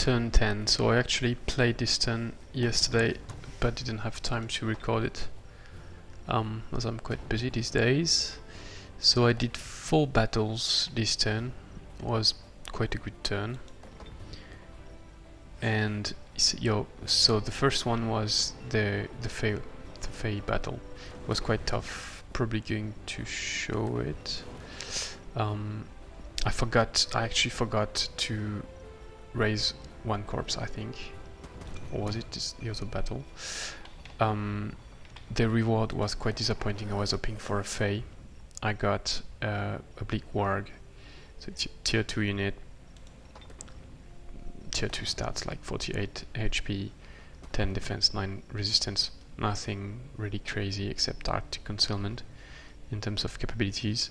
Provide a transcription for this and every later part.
turn 10, so I actually played this turn yesterday but didn't have time to record it as I'm quite busy these days. So I did 4 battles this turn. It was quite a good turn. And so the first one was the Fae battle. It was quite tough. Probably going to show it. I actually forgot to raise 1 corpse, I think. Or was it the other battle? The reward was quite disappointing. I was hoping for a Fae. I got a Bleak Warg. So it's tier 2 unit. Tier 2 stats like 48 HP, 10 defense, 9 resistance. Nothing really crazy except Arctic Concealment in terms of capabilities.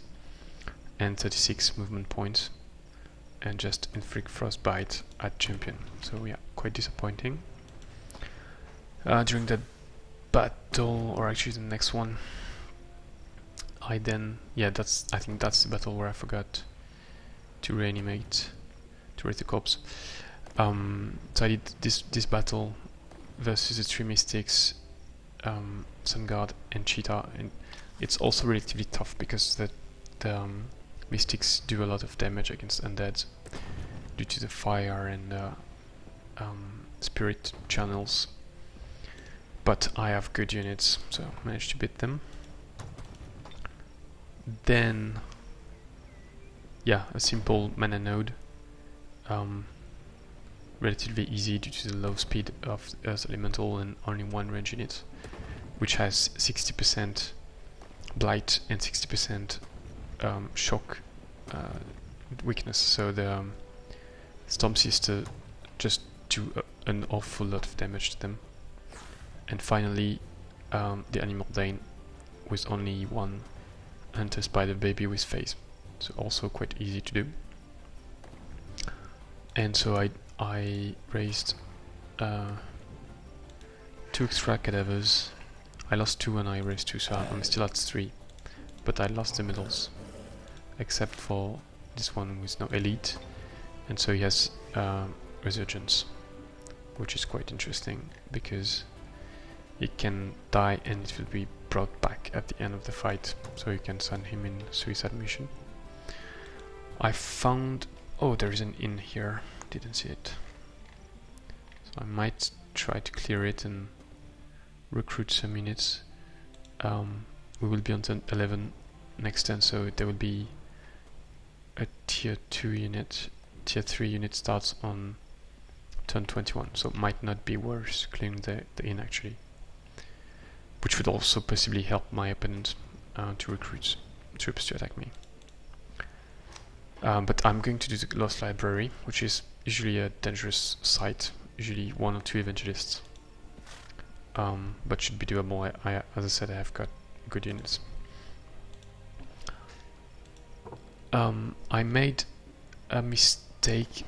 And 36 movement points. And just Inflict Frostbite at champion. So yeah, quite disappointing. During that battle, or actually the next one, I think that's the battle where I forgot to reanimate, to raise the corpse. So I did this battle versus the 3 mystics, Sun Guard and Cheetah, and it's also relatively tough because the mystics do a lot of damage against undeads due to the fire and spirit channels. But I have good units, so I managed to beat them. Then, yeah, a simple mana node. Relatively easy due to the low speed of Earth Elemental and only 1 range unit, which has 60% blight and 60% shock weakness. So the Storm Sister just do an awful lot of damage to them. And finally, the Animal Dane with only 1 Hunter Spider Baby with phase, so also quite easy to do. And so I raised 2 extra Cadavers. I lost 2 and I raised 2, so I'm still at 3. But I lost the middles, except for this one with no elite, and so he has Resurgence, which is quite interesting because it can die and it will be brought back at the end of the fight, so you can send him in suicide mission. I found... oh, there is an inn here, didn't see it. So I might try to clear it and recruit some units. We will be on turn 11 next turn, so there will be a tier 2 unit. Tier 3 unit starts on turn 21, so it might not be worse clearing the inn actually. Which would also possibly help my opponent to recruit troops to attack me. But I'm going to do the Lost Library, which is usually a dangerous site, usually 1 or 2 evangelists. But should be doable. As I said, I have got good units. I made a mistake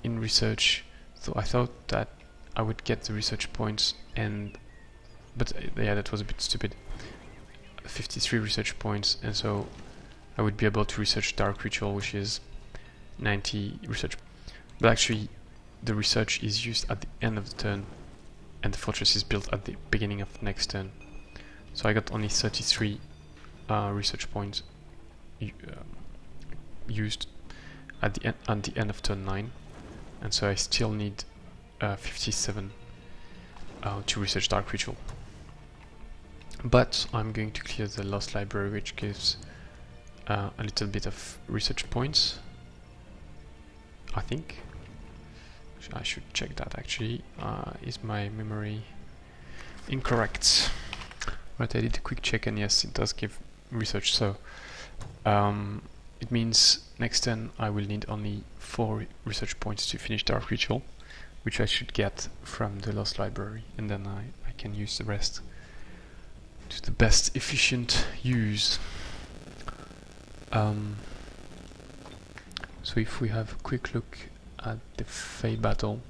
in research, so I thought that I would get the research points, but yeah, that was a bit stupid. 53 research points, and so I would be able to research Dark Ritual, which is 90 research. But actually, the research is used at the end of the turn, and the fortress is built at the beginning of next turn. So I got only 33 research points used at the end of turn 9, and so I still need 57 to research Dark Ritual. But I'm going to clear the Lost Library, which gives a little bit of research points, I think. I should check that actually. Is my memory incorrect? But I did a quick check and yes, it does give research, so it means next turn I will need only 4 research points to finish Dark Ritual, which I should get from the Lost Library, and then I can use the rest to the best efficient use. So if we have a quick look at the Fae battle,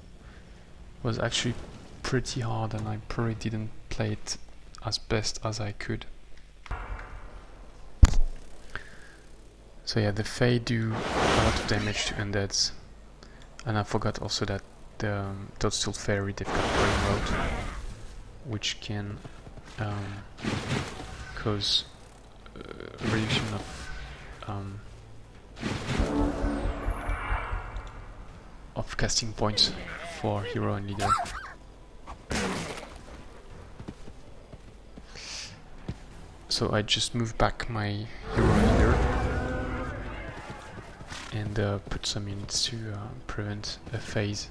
it was actually pretty hard and I probably didn't play it as best as I could. So yeah, the Fae do a lot of damage to undeads, And I forgot also that the Toadstool Fairy, they've got Brain Rot, which can cause a reduction of casting points for hero and leader. So I just moved back my hero and leader and put some units to prevent a phase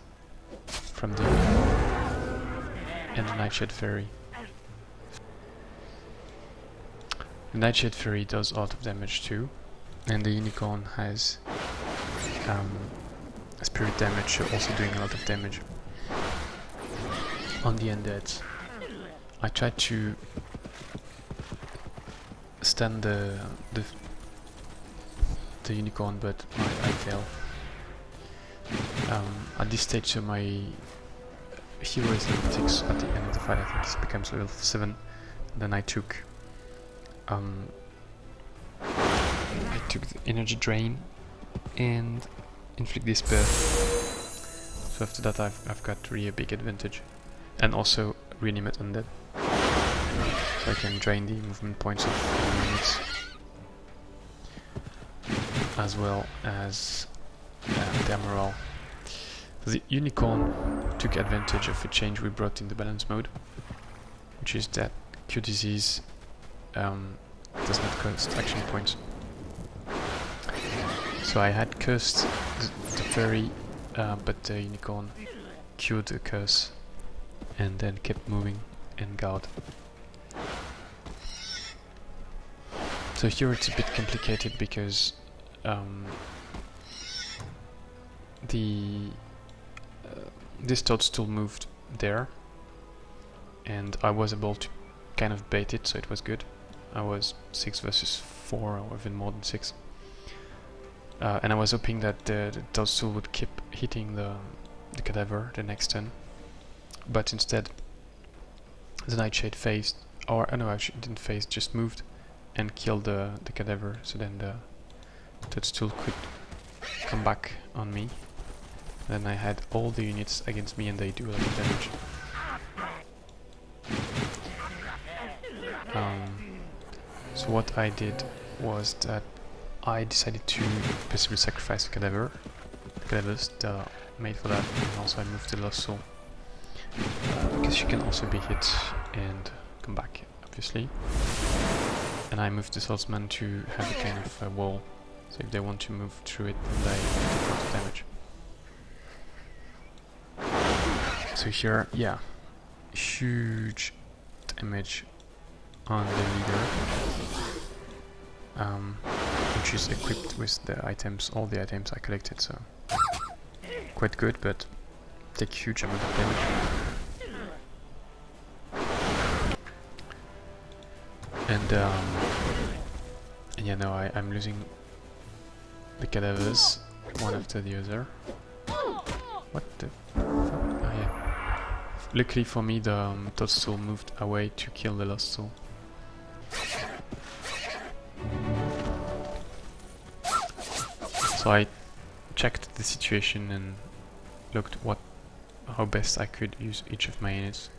from the and the Nightshade Fairy. The Nightshade Fairy does a lot of damage too, and the Unicorn has spirit damage, also doing a lot of damage on the undead. I tried to stand the Unicorn, but I failed. At this stage, so my hero is level 6 at the end of the fight. I think this becomes level 7. Then I took the energy drain and Inflict Despair. So after that I've got really a big advantage. And also Reanimate Undead. So I can drain the movement points of units. As well as their morale. So the Unicorn took advantage of a change we brought in the balance mode, which is that Cure Disease does not cost action points. So I had cursed the fairy, but the Unicorn cured the curse and then kept moving and guard. So here it's a bit complicated because this Toadstool moved there and I was able to kind of bait it, so it was good. I was 6 versus 4 or even more than 6. And I was hoping that the Toadstool would keep hitting the Cadaver the next turn. But instead the Nightshade phased, or no, actually it didn't phase, just moved and killed the Cadaver, so then the Toadstool could come back on me. Then I had all the units against me and they do a lot of damage. So what I did was that I decided to possibly sacrifice the Cadavers that are made for that, and also I moved the Lost Soul because you can also be hit and come back, obviously. And I moved the Swordsman to have a kind of a wall, so if they want to move through it, then they take a lot of damage. So here, yeah, huge damage on the leader, which is equipped with the items, all the items I collected, so quite good, but take huge amount of damage. And yeah, no, I'm losing the Cadavers one after the other. What the fuck? Oh yeah. Luckily for me, the Toadstool moved away to kill the Lost Soul. So I checked the situation and looked how best I could use each of my units.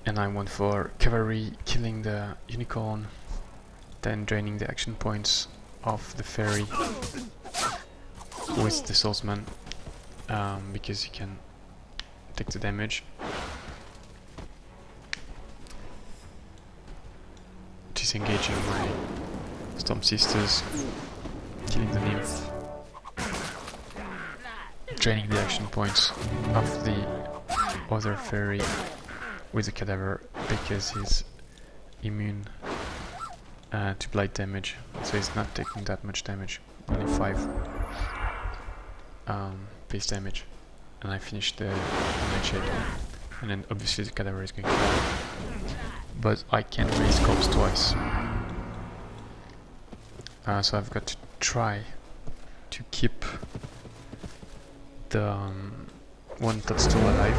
And I went for cavalry, killing the Unicorn, then draining the action points of the Fairy with the Swordsman, because you can take the damage. Disengaging my Storm Sisters, killing the Nymph, draining the action points of the other Fairy with the Cadaver because he's immune to blight damage, so he's not taking that much damage, only 5 base damage. And I finished the Nightshade, and then obviously the Cadaver is going to die, but I can't raise corpse twice, so I've got to try to keep the one Toadstool alive.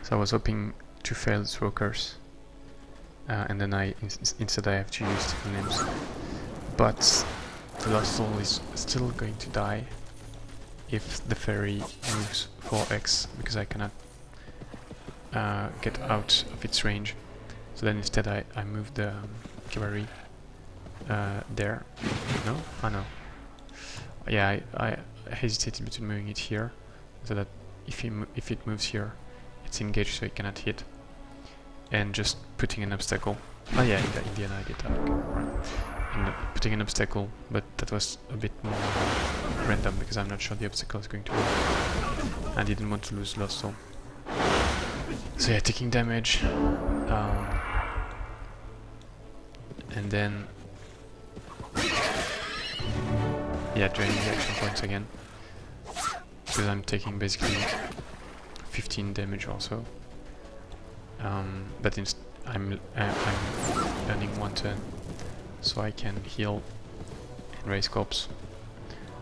So I was hoping to fail the Throw Curse, and then instead I have to use different names. But The Lost Soul is still going to die if the fairy moves 4x, because I cannot get out of its range. So then instead I move the cavalry there. No? Oh no. Yeah, I hesitated between moving it here, so that if it moves here, it's engaged, so it cannot hit, and just putting an obstacle. Oh yeah, in the end I did that. Okay, right. And putting an obstacle, but that was a bit more random because I'm not sure the obstacle is going to work. I didn't want to lose Lost Soul. So yeah, taking damage, and then yeah, draining the action points again, because I'm taking basically 15 damage also. But I'm earning 1 turn, so I can heal and raise corpse.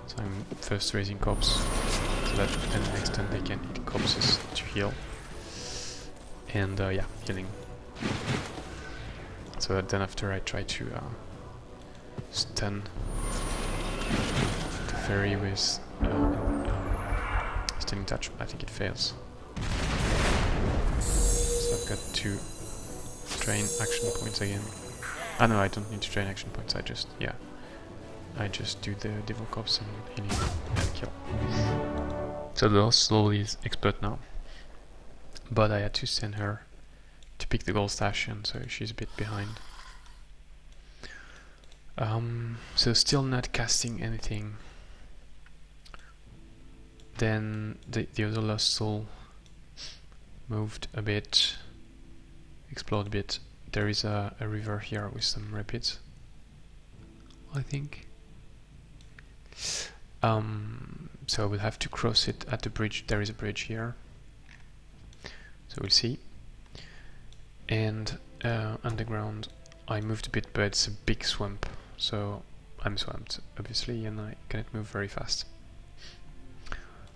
So I'm first raising corpse, so that then the next turn they can hit corpses to heal. And yeah, healing. So then after I try to stun the fairy with stunning touch. I think it fails. So I've got to drain action points again. Ah no, I don't need to drain action points. I just do the devil corpse and healing and kill. So the Lost Soul is expert now, but I had to send her to pick the gold station, so she's a bit behind. So still not casting anything. Then the other Lost Soul moved a bit, explored a bit. There is a river here with some rapids, I think. So I will have to cross it at the bridge. There is a bridge here, so we'll see. And underground I moved a bit, but it's a big swamp, so I'm swamped obviously, and I cannot move very fast.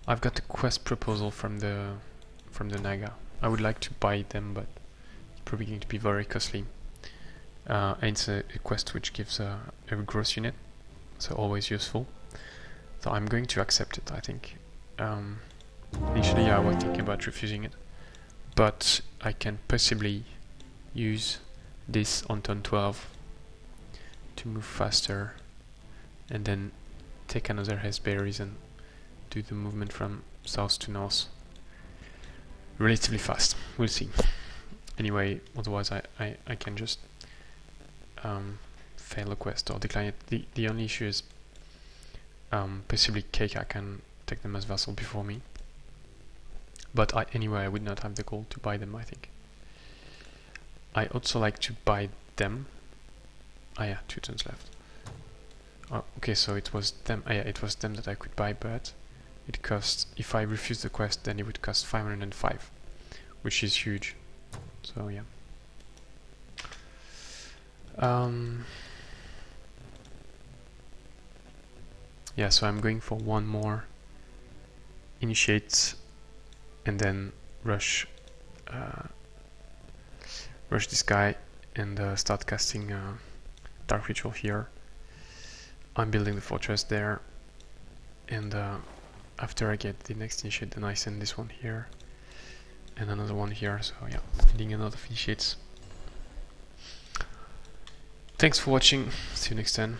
I've got a quest proposal from the Naga. I would like to buy them, but it's probably going to be very costly. And it's a quest which gives a regrowth unit, so always useful. So I'm going to accept it, I think. Initially I was thinking about refusing it, but I can possibly use this on turn 12 to move faster, and then take another Berries and do the movement from south to north relatively fast. We'll see. Anyway, otherwise I can just fail a quest or decline it. The only issue is possibly Keika can take them as vassal before me, but anyway I would not have the gold to buy them, I think. I also like to buy them. Ah yeah, 2 turns left. Oh, okay, so it was them. Ah yeah, it was them that I could buy, but it costs, if I refuse the quest, then it would cost 505, which is huge. So yeah. Yeah, so I'm going for one more initiate, and then rush this guy and start casting Dark Ritual here. I'm building the fortress there, and after I get the next initiate, then I send this one here and another one here. So yeah, needing a lot of initiates. Thanks for watching, see you next time.